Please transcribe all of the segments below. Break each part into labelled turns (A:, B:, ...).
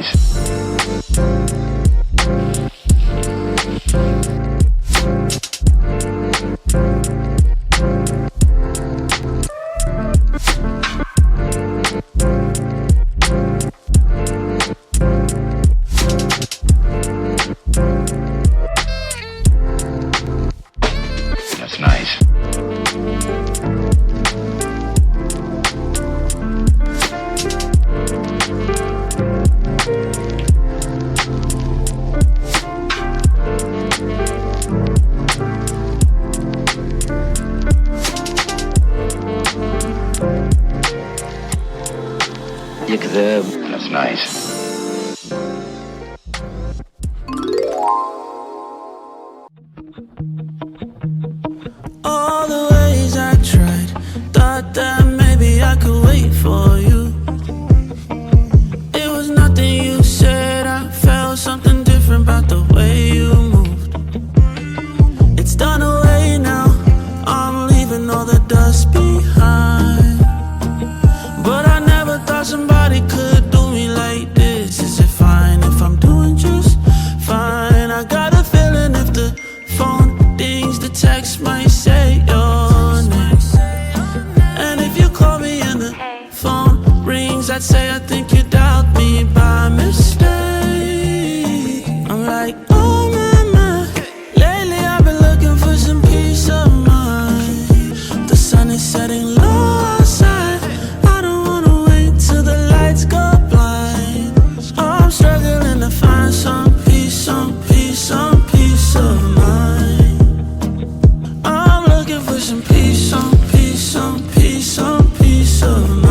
A: nice. That's nice. That's nice.
B: All the ways I tried, thought that maybe I could wait for you. It was nothing you said, I felt something different about the way you moved. It's done away now, I'm leaving all the dust behind. But I never thought somebody could do me like this. Is it fine if I'm doing just fine? I got a feeling if the phone dings, the text might say your name. And if you call me and the phone rings, I'd say I think you doubt me by mistake. I'm like, oh my, my. Lately I've been looking for some peace of mind. The sun is setting low outside, I don't wanna wait till the lights go blind. I'm struggling to find some peace, some peace, some peace of mind. I'm looking for some peace, some peace, some peace, some peace of mind.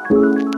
C: Thank